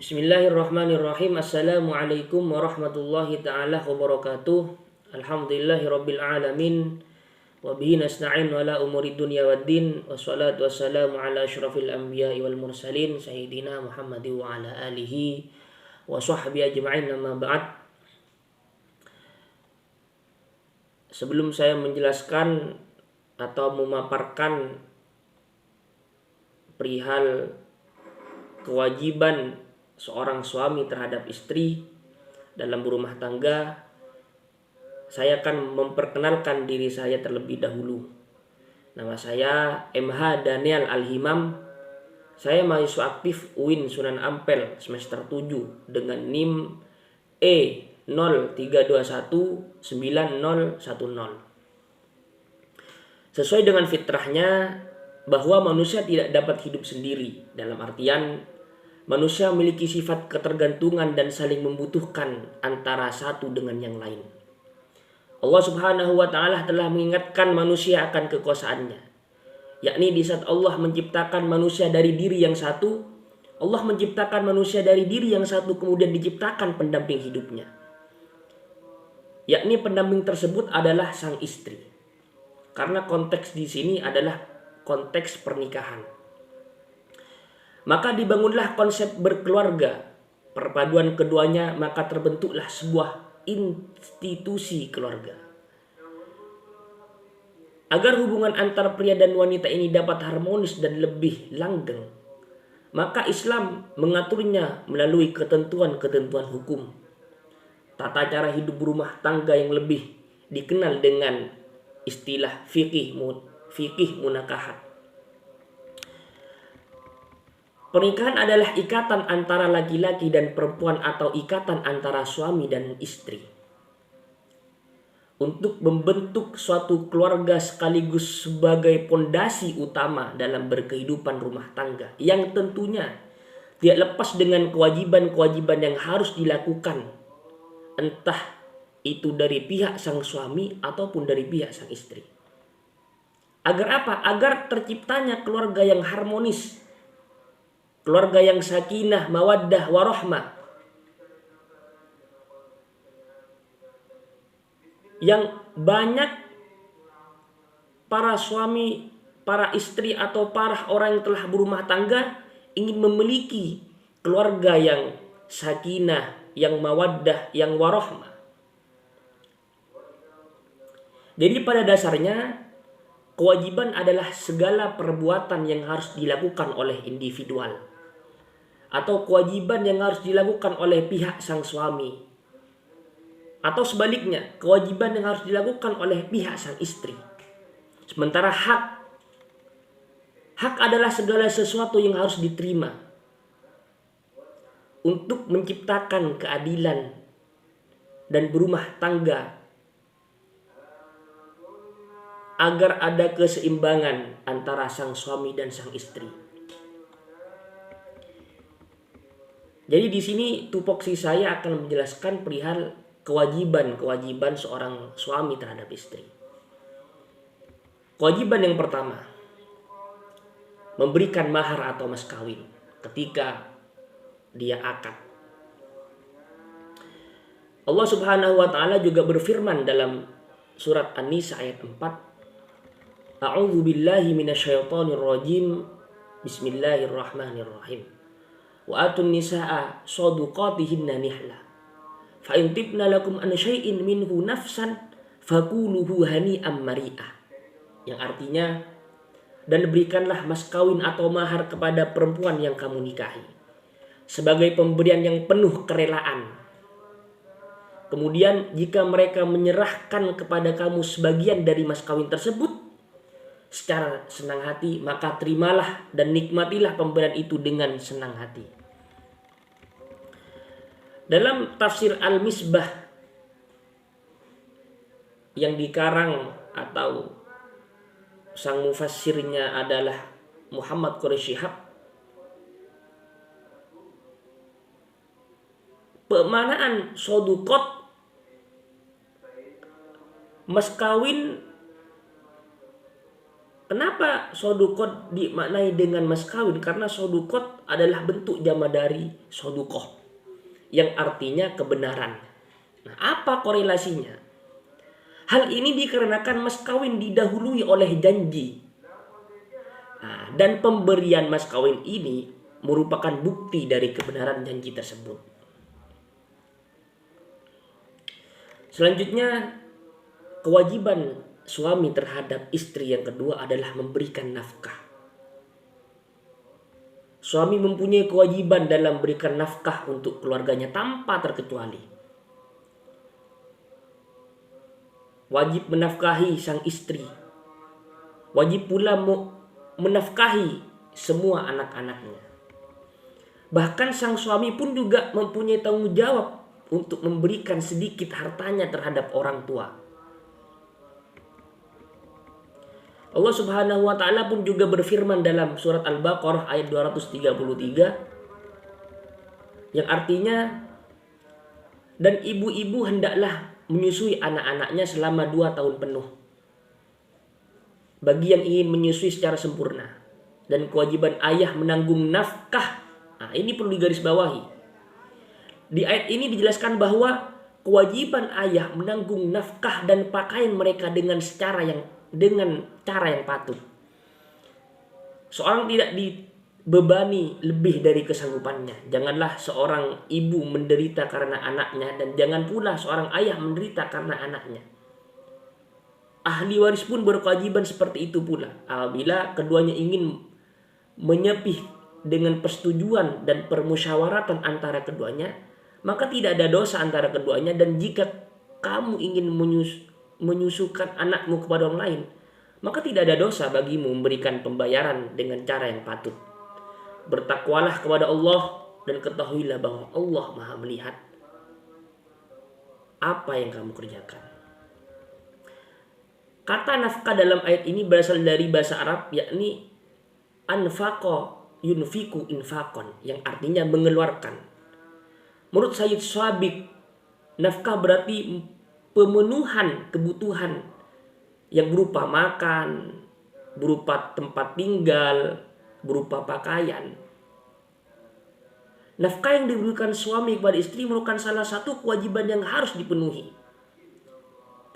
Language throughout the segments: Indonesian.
Bismillahirrahmanirrahim. Assalamualaikum warahmatullahi ta'ala wabarakatuh. Alhamdulillahi rabbil alamin. Wabihi nasta'in wala umuri dunya waddin. Wassalatu wassalamu ala asyrafil anbiya'i wal mursalin. Sayyidina Muhammadi wa ala alihi wa sahbihi ajma'in, amma ba'd. Sebelum saya menjelaskan atau memaparkan perihal kewajiban seorang suami terhadap istri dalam berumah tangga, saya akan memperkenalkan diri saya terlebih dahulu. Nama saya MH Daniel Al-Himam. Saya mahasiswa aktif UIN Sunan Ampel semester 7 dengan NIM E0321910. Sesuai dengan fitrahnya bahwa manusia tidak dapat hidup sendiri, dalam artian manusia memiliki sifat ketergantungan dan saling membutuhkan antara satu dengan yang lain. Allah Subhanahu wa ta'ala telah mengingatkan manusia akan kekuasaannya, yakni di saat Allah menciptakan manusia dari diri yang satu, Allah menciptakan manusia dari diri yang satu, kemudian diciptakan pendamping hidupnya, yakni pendamping tersebut adalah sang istri. Karena konteks di sini adalah konteks pernikahan, maka dibangunlah konsep berkeluarga. Perpaduan keduanya, maka terbentuklah sebuah institusi keluarga. Agar hubungan antara pria dan wanita ini dapat harmonis dan lebih langgeng, maka Islam mengaturnya melalui ketentuan-ketentuan hukum. Tata cara hidup berumah tangga yang lebih dikenal dengan istilah fikih munakahat. Pernikahan adalah ikatan antara laki-laki dan perempuan atau ikatan antara suami dan istri untuk membentuk suatu keluarga sekaligus sebagai pondasi utama dalam berkehidupan rumah tangga, yang tentunya tidak lepas dengan kewajiban-kewajiban yang harus dilakukan, entah itu dari pihak sang suami ataupun dari pihak sang istri. Agar apa? Agar terciptanya keluarga yang harmonis, keluarga yang sakinah, mawaddah, warahmah, yang banyak para suami, para istri atau para orang yang telah berumah tangga ingin memiliki keluarga yang sakinah, yang mawaddah, yang warahmah. Jadi pada dasarnya kewajiban adalah segala perbuatan yang harus dilakukan oleh individual, atau kewajiban yang harus dilakukan oleh pihak sang suami, atau sebaliknya kewajiban yang harus dilakukan oleh pihak sang istri. Sementara hak adalah segala sesuatu yang harus diterima untuk menciptakan keadilan dan berumah tangga, agar ada keseimbangan antara sang suami dan sang istri. Jadi di sini tupoksi saya akan menjelaskan perihal kewajiban seorang suami terhadap istri. Kewajiban yang pertama, memberikan mahar atau mas kawin ketika dia akad. Allah Subhanahu wa ta'ala juga berfirman dalam surat An-Nisa ayat 4. A'udzu billahi minasyaitonir rajim. Bismillahirrahmanirrahim. Wa atun nisaa shaduqatihinna nihla fa in tibna lakum an syai'in minhu nafsan fakuluhu hani'am mari'ah, yang artinya, dan berikanlah mas kawin atau mahar kepada perempuan yang kamu nikahi sebagai pemberian yang penuh kerelaan. Kemudian jika mereka menyerahkan kepada kamu sebagian dari mas kawin tersebut secara senang hati, maka terimalah dan nikmatilah pemberian itu dengan senang hati. Dalam tafsir Al-Misbah yang dikarang atau sang mufassirnya adalah Muhammad Quraisy Shihab, pemaknaan sodukot, mas kawin Kenapa sodukot dimaknai dengan mas kawin? Karena sodukot adalah bentuk jama dari sodukoh, yang artinya kebenaran. Nah, apa korelasinya? Hal ini dikarenakan mas kawin didahului oleh janji. Nah, dan pemberian mas kawin ini merupakan bukti dari kebenaran janji tersebut. Selanjutnya, kewajiban suami terhadap istri yang kedua adalah memberikan nafkah. Suami mempunyai kewajiban dalam memberikan nafkah untuk keluarganya tanpa terkecuali. Wajib menafkahi sang istri. Wajib pula menafkahi semua anak-anaknya. Bahkan sang suami pun juga mempunyai tanggung jawab untuk memberikan sedikit hartanya terhadap orang tua. Allah Subhanahu wa taala pun juga berfirman dalam surat Al-Baqarah ayat 233 yang artinya, dan ibu-ibu hendaklah menyusui anak-anaknya selama 2 tahun penuh bagi yang ingin menyusui secara sempurna, dan kewajiban ayah menanggung nafkah. Nah, ini perlu digarisbawahi. Di ayat ini dijelaskan bahwa kewajiban ayah menanggung nafkah dan pakaian mereka dengan cara yang patut. Seorang tidak dibebani lebih dari kesanggupannya. Janganlah seorang ibu menderita karena anaknya, dan jangan pula seorang ayah menderita karena anaknya. Ahli waris pun berkewajiban seperti itu pula. Apabila keduanya ingin menyepih dengan persetujuan dan permusyawaratan antara keduanya, maka tidak ada dosa antara keduanya. Dan jika kamu ingin menyusukan anakmu kepada orang lain, maka tidak ada dosa bagimu memberikan pembayaran dengan cara yang patut. Bertakwalah kepada Allah dan ketahuilah bahwa Allah Maha melihat apa yang kamu kerjakan. Kata nafkah dalam ayat ini berasal dari bahasa Arab, yakni anfaqa yunfiku infakon, yang artinya mengeluarkan. Menurut Sayyid Sabiq, nafkah berarti pemenuhan kebutuhan yang berupa makan, berupa tempat tinggal, berupa pakaian. Nafkah yang diberikan suami kepada istri merupakan salah satu kewajiban yang harus dipenuhi.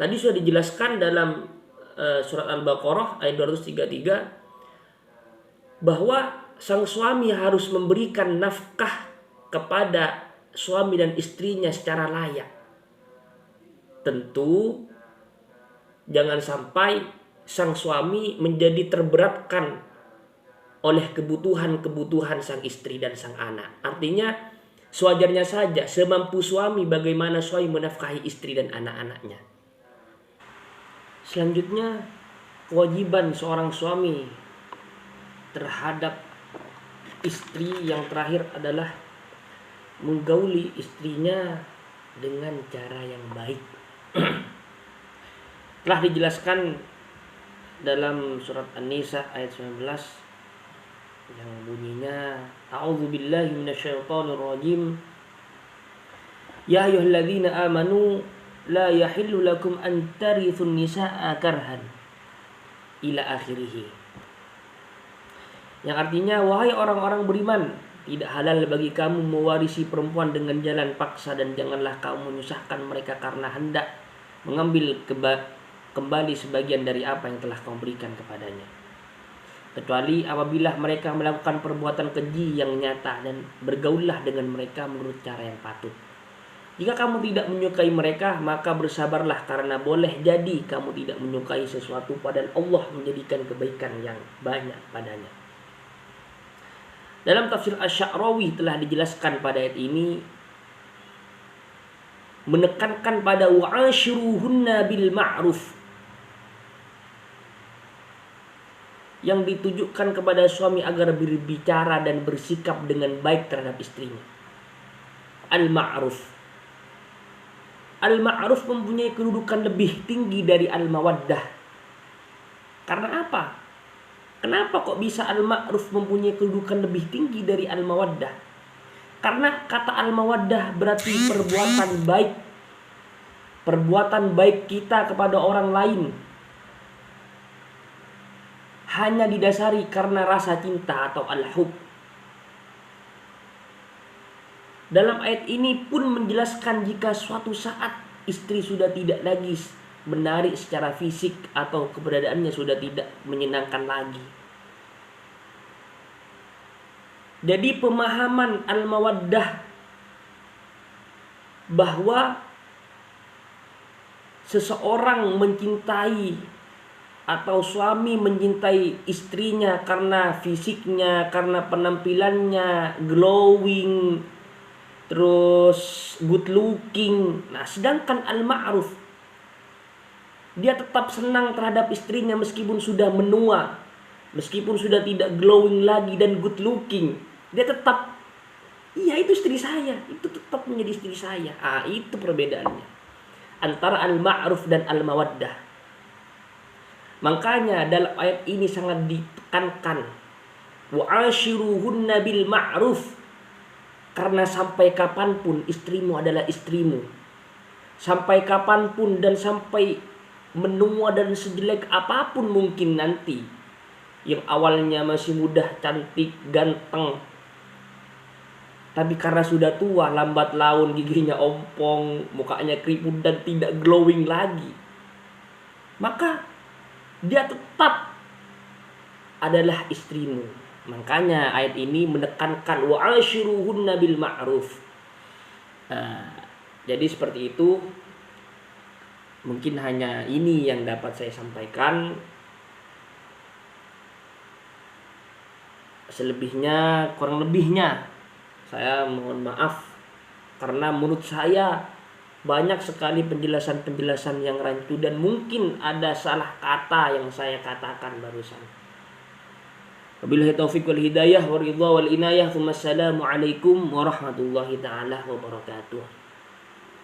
Tadi sudah dijelaskan dalam surat Al-Baqarah ayat 233 bahwa sang suami harus memberikan nafkah kepada suami dan istrinya secara layak. Tentu jangan sampai sang suami menjadi terberatkan oleh kebutuhan-kebutuhan sang istri dan sang anak. Artinya sewajarnya saja, semampu suami bagaimana suami menafkahi istri dan anak-anaknya. Selanjutnya, kewajiban seorang suami terhadap istri yang terakhir adalah menggauli istrinya dengan cara yang baik. Telah dijelaskan dalam surat An-Nisa ayat 19 yang bunyinya, A'udzubillahi minasyaitonirrajim. Ya ayyuhalladzina amanu la yahillu lakum an tarithun nisaa karhan ila akhirih. Yang artinya, wahai orang-orang beriman, tidak halal bagi kamu mewarisi perempuan dengan jalan paksa, dan janganlah kamu menyusahkan mereka karena hendak mengambil kembali sebagian dari apa yang telah kau berikan kepadanya, kecuali apabila mereka melakukan perbuatan keji yang nyata, dan bergaullah dengan mereka menurut cara yang patut. Jika kamu tidak menyukai mereka, maka bersabarlah, karena boleh jadi kamu tidak menyukai sesuatu padahal Allah menjadikan kebaikan yang banyak padanya. Dalam tafsir Asy-Sya'rawi telah dijelaskan pada ayat ini menekankan pada wa'ashiruhunna bil ma'ruf, yang ditujukan kepada suami agar berbicara dan bersikap dengan baik terhadap istrinya. Al-ma'ruf. Al-ma'ruf mempunyai kedudukan lebih tinggi dari al-mawaddah. Karena apa? Kenapa kok bisa al-ma'ruf mempunyai kedudukan lebih tinggi dari al-mawaddah? Karena kata al-mawaddah berarti perbuatan baik. Perbuatan baik kita kepada orang lain. hanya didasari karena rasa cinta atau al-hub. Dalam ayat ini pun menjelaskan jika suatu saat istri sudah tidak lagi menarik secara fisik atau keberadaannya sudah tidak menyenangkan lagi. Jadi pemahaman al-mawaddah bahwa seseorang mencintai atau suami mencintai istrinya karena fisiknya, karena penampilannya glowing, terus good looking. Nah, sedangkan al-ma'ruf, dia tetap senang terhadap istrinya meskipun sudah menua, meskipun sudah tidak glowing lagi dan good looking. Dia tetap, iya itu istri saya, itu tetap menjadi istri saya. Itu perbedaannya antara al-ma'ruf dan al-mawaddah. Makanya dalam ayat ini sangat ditekankan wa'ashiruhunna bil ma'ruf, karena sampai kapanpun istrimu adalah istrimu, sampai kapanpun dan sampai menua dan sejelek apapun mungkin nanti, yang awalnya masih muda, cantik, ganteng, tapi karena sudah tua, lambat laun, giginya ompong, mukanya keriput dan tidak glowing lagi, maka dia tetap adalah istrimu. Makanya ayat ini menekankan wa'ashiruhunna bil ma'ruf. Jadi seperti itu. Mungkin hanya ini yang dapat saya sampaikan. Selebihnya, kurang lebihnya saya mohon maaf, karena menurut saya banyak sekali penjelasan-penjelasan yang rancu dan mungkin ada salah kata yang saya katakan barusan. Wabillahi taufiq wal hidayah wa ridha wal inayah. Wassalamu alaikum warahmatullahi taala wabarakatuh.